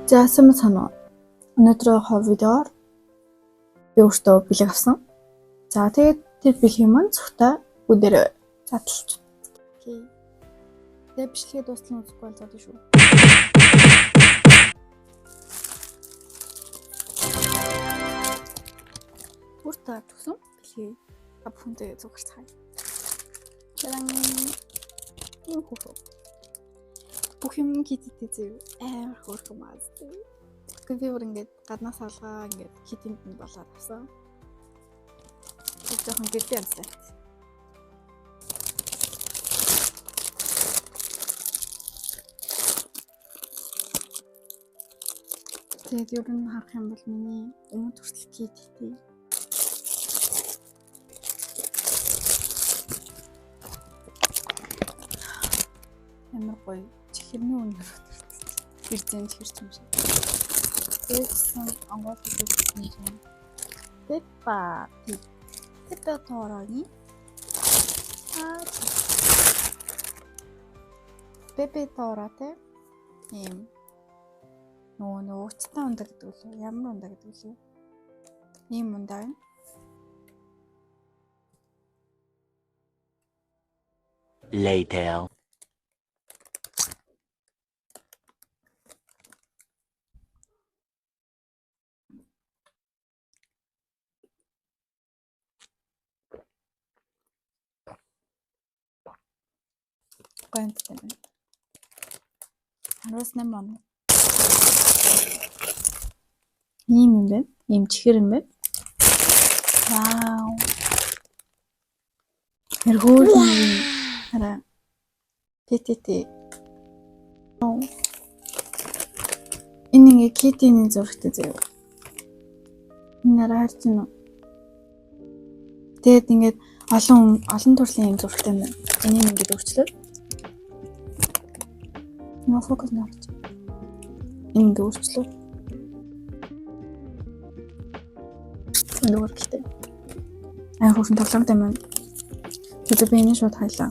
За санаа. Өнөөдрийнхөө видеоор би өөртөө бэлэг авсан. За тэгээд тэр бэлгийн маань цогтой бүдээр задлж. Окей. Тэгээд бичлэгээ дууссан үзэхгүй бол зодоо шүү. Бүртээ төгсөн бэлгийг бүхэнтэй зүгэрцгаая. Таран юм хөө. Бүх юм хийдтэй зөө амар хөөрхөн маастай. Би бүр ингээд гаднаас алгаа ингээд хитинд нь болоод авсан. Тэг жоохон гэрдээ амсаа. Тэгээд юу нэг харах юм бол миний өмнө хүртэл хийдтэй. Ямар гоё чихэрний өнөр ирзэн чихэрч юм шиг. Тэгсэн ангууд үзсэн юм. Пеппа тороги. Пепе тороте юм. Нөө уцтай ундаг гэдэг үү? Ямар ундаг гэдэг үү? Ийм ундаг юм. Later. Гэнтэй. Хараас нэмэн. Ийм юм байна. Ийм чихэр юм байна. Вау. Эргүүл юм. Хараа. Тэтэ. Энэ ингээ китиний зурагтай заяа. Энэ харж байна уу? Тэгээд ингээд олон төрлийн юм зурагтай байна. Энийг ингээд өөрчлөөд. Нөө фокус нарч. Ингээд өөрчлөөд. Нөгөө гэхдээ хөрсөн тоглоомтой маань. Тэгээд би энэ шууд хайлаа.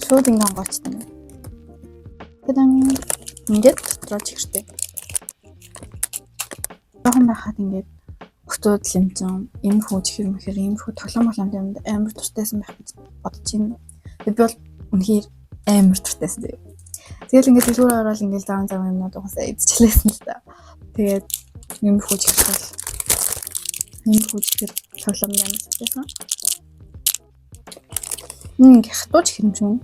Шууд ингээд гоцтой юм. Тэдэн ингээд дотроо чихэртэй. Жохон байхад ингээд хөтөөд лимцэн юм хөө чихэр мэхэр юм хөө тоглоом юм амар туртайсан байх гэж бодож байна. Би бол үнэхээр амар туртайсан дээ. Тэгэл ингээд дэлгүүр ороод ингээд зам юмнууд угаасаа идчихлээсэн л та. Тэгээд юм хөө чихэр тоглоом юм гэсэн. Ингээд хатууч хэмжүүн.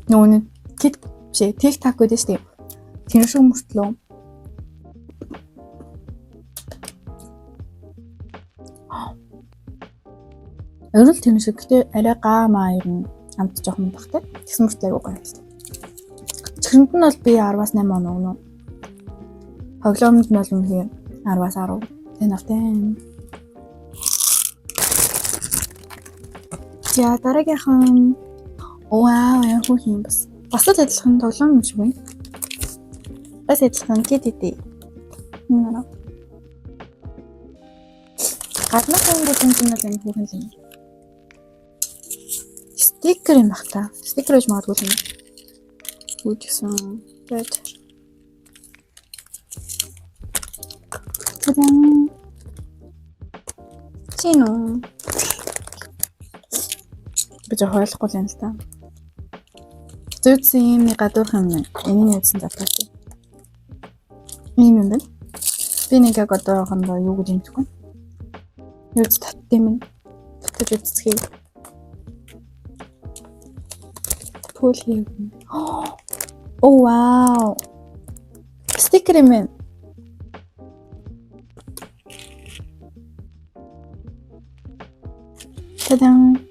Нөөний TikTok гэдэг чинь тэр шиг мөртлөө. Өөрөлд тэр шиг гэдэг арай гаамаа юм амт жоохон багтай. Тэгсэн мөртлөө айгуу гоё байсан. Чихрэнд нь бол би 10-аас 8 он өгнө. Тоглоомд нь бол үнэхээр 10-аас 10. Тэн автай. За дараагийнхан вау яа хөө юм бас. Бас л адилхан тоглоом юм шиг байна. Бас адилхан TTT. Гаднах хүмүүс энэ бол юм хүүхэн юм. Стикер юм бах та. Стикер гэж магадгүй юм. Үгүй тэгээд тэдэн чино би жоо ойлгохгүй юм л та. Зүгсэн юм гадуурх юм. Энийг үзсэн затаатай. Ийм юм байна. Би нэг яг одоо хандаа юу гэж юмчихгүй. Юу ч татдсан юм. Татж үзчихье. Пул хийв. Оо вау. Стикер юм. Тадан.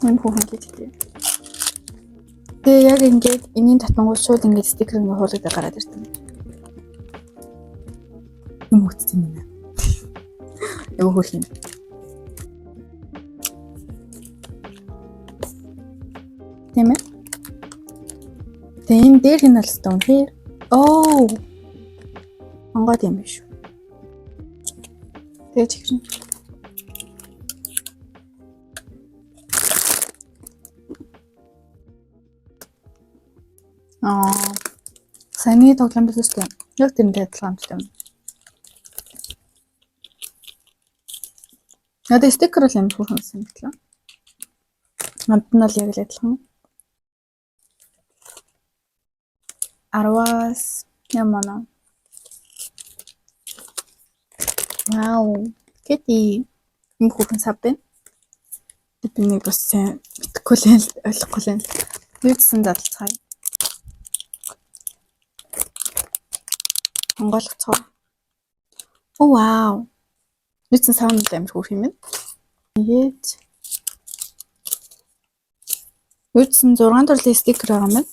Энэ хүүхэн гэдэг. Тэгээ яг ингээд энийн татангуул шууд ингээд стикер ингээ хуулагдаад гараад ирсэн. Юм утсан юм байна. Юу хөх юм. Тийм ээ. Тэгээ энэ дээр хин алстан үнэхээр. Оо. Ангад юм биш. Тэгээ чихрэн. Саяны тоглоом байсан шүү дээ. Яг тэрнтэй адилхан юм шүү дээ. Надад стикер л амар хөөрхөн санагдлаа. Манд нь бол яг л адилхан. 10-аас ямана. Вау. Кэти юм хөөрхөн сав байна. Би нэг бас мэдхгүй л ойлгохгүй л. Юуцсан задлцгаая. Монголцоо. Оо вау. Юуцсан саунд амар хөөрх юм байна. Тэгээд юуцсан 6 төрлийн стикер байгаа юм байна.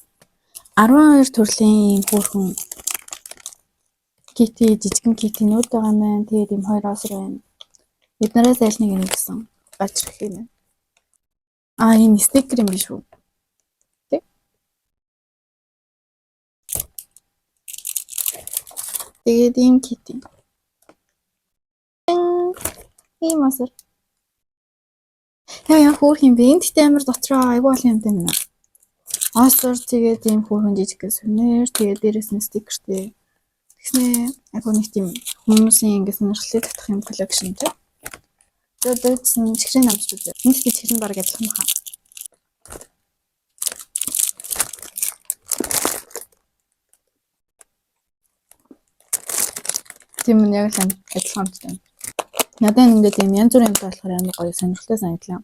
12 төрлийн хөөрхөн кити жижигэн китинууд байгаа юм байна. Тэгээд юм 2 осор байна. Эднээс аль нэг юм гэсэн бачрах юм байна. Энэ стикер юм биш үү? Тэ? Тэгээд ийм кити. Ийм осор. Яа хөөрх юм бэ? Энд тэ амар дотроо айгүй олон юмтай байна. Осор тэгээд ийм хөөрхөн жижиг сүнээр тэгээд дээрээс нь стикертэй. Тэгснээ айгүй нэг тийм хүмүүсийн ингэ сонирхлыг татах юм коллекшн тий. Тэгээд чихрийн намч үзээ. Энд тийм чихрийн баг адилхан баха. Тийм нь яг л адилхан юм. Надад ингээд юм янз бүрийн юмтай болохоор амар гоё сонирхолтой санагдлаа.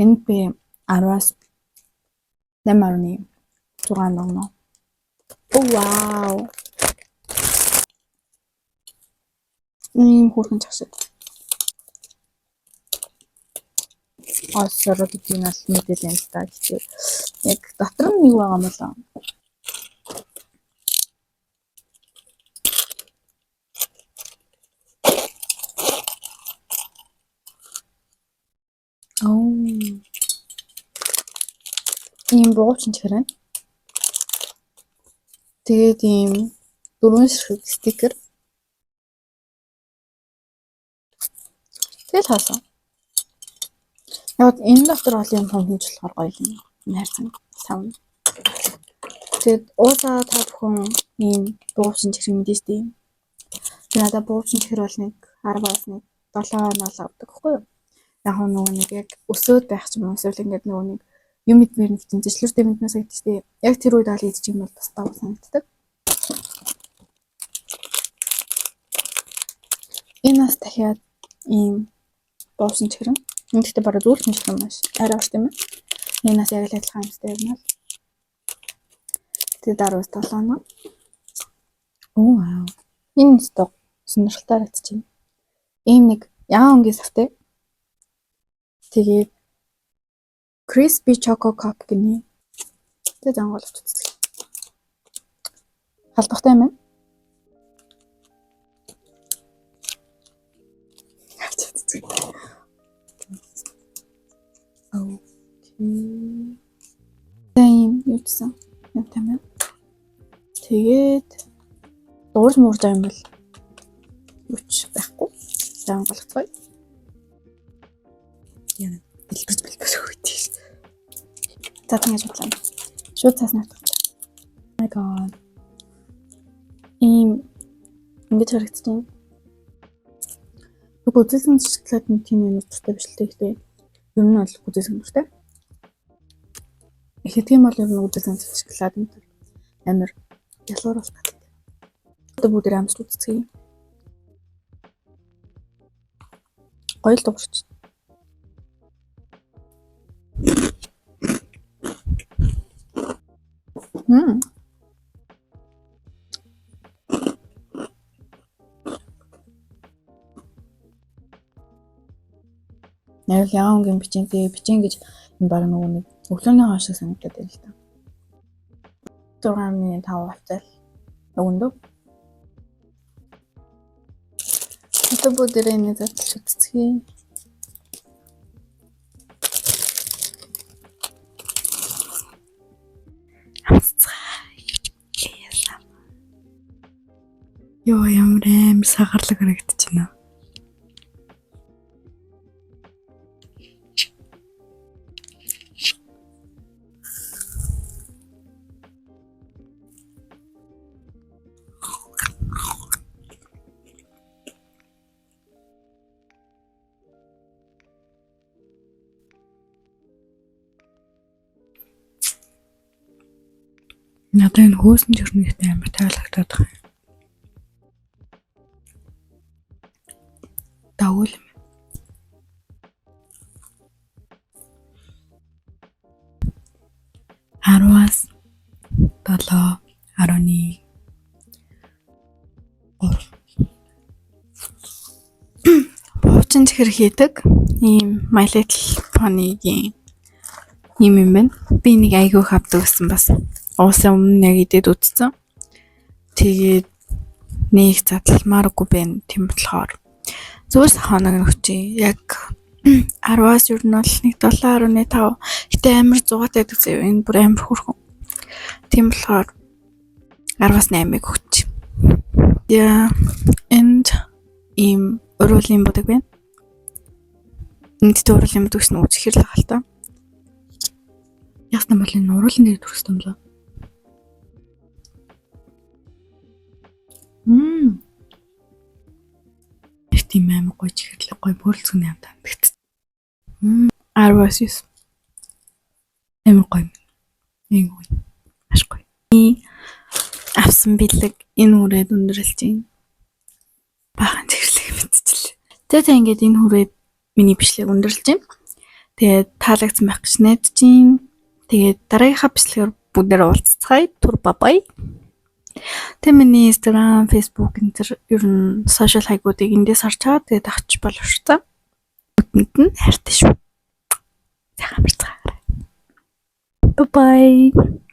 Энд би 10-аас 8.1 6 ногно. Оо вау. Хөөрхөн чагшаа. Осоор гэдэг нь бол мэдээлэл юм та гэхдээ яг дотор нь нэг байгаа юм болоо. Ийм буучин чихрэн. Тэгээд ийм 4 ширхэг стикер. Тэгэл хаасан. Яг энэ дотор бол юм хөнгөж болохоор гоё юм. Найрсан сав. Тэгээд уусаа та бүхэн ийм буучин чихэр мэдээж дээ. Тэгээд надад буучин чихэр бол нэг 10-аас нэг 7 нол авдаг хгүй юу? Яг нөгөө нэг яг өсөөд байх ч юм уу эсвэл ингээд нөгөө нэг юм мэдмээр нэг тийм зэжлэртэй мэднээсагдчихтэй. Яг тэр үед аль идчих юм бол бас тав санагддаг. Энэ бас дахиад ийм буучин чихрэн. Энд ихтэй бараг зүйл юм шиг юм маш арай урт юм байна. Энэ бас яг л адилхан юмстай юм аа. Тэгээд 17 ноо. Оо вау. Энэ сток сонирхолтой харагдчихэв. Ийм нэг ягаан өнгийн савтай. Тэгээд crispy choco cup гинэ. Тэгээд анголж үзье. Халдвартай юм байна. Окей. Тэм юусан юм тамаа. Тэгээд дуурж муурж байгаа юм бол юуч байхгүй. Сайн анголцгоё. Яа, бэлбэрч хөөдөө. За тэгэж бодлоо. Шууд цаасна авах. My god. Ингэж харагдчихэв. Гүзэлсэн шоколад нь тийм юм дуртай биш л дээ. Ер нь бол гүзэлсэн дуртай. Ихэд тийм бол ер нь гүзэлсэн шоколад нь амар ялуур бол таатай. Одоо бүгд амсч үзцгээе. Гоё л дуурч. Яг яаангийн бичин гэж энэ баг нөгөө нэг өглөөний хаашаа санагдаад байна л та. 6.5 автай өгөндөө. Одоо бүгдээ энэ задлж үзье. Ёо ямар сахарлаг харагдаж байна. Надад энэ хөөсөн жирнэхтэй амар таалагдаад байгаа. Дагуул. 10-аас 7, 11, 3. Буучин чихэр хийдэг ийм My Little Pony-гийн ийм юм байна. Би нэг айгүй хавдаг гэсэн бас. Уусан өмнө яг идэд үзсэн. Тэгээд нэг задлмааргүй байна. Тийм болохоор зүгээр хоног нөхчий. Яг 10-аас ер нь бол нэг 7.5. Гэтэ амар 100-тай байдаг заяа. Энэ бүр амар хөрхөн. Тийм болохоор 10-аас 8-ыг өгч. Яа, энд ийм уруулын бодог байна. Энд уруулын бодог гэсэн үг ихэр л байгаа л та. Ясна бол энэ уруулын дээр төрсөн юм лээ. Тийм амар гоё чихэрлэг гоё бөөлцгөн юм таа. 10-аас 9. Амар гоё. Эйгүү. Маш гоё. Авсан бэлэг энэ хүрээд өндөрлж байна. Баахан чихэрлэг мэдчихлээ. Тэгээд ингээд энэ хүрээд миний бичлэг өндөрлж байна. Тэгээд таалагдсан байх гэж найдаж байна. Тэгээд дараагийнхаа бичлэгээр бүгдээр уулзцгаая. Түр бабай. Тэ миний Instagram, Facebook энэ ер нь social хайгуудыг эндээс харж чаад тэгээд авч боловч та. Бүгдэнд нь хайртай шүү. Сайхан барьцгаарай. Bye bye.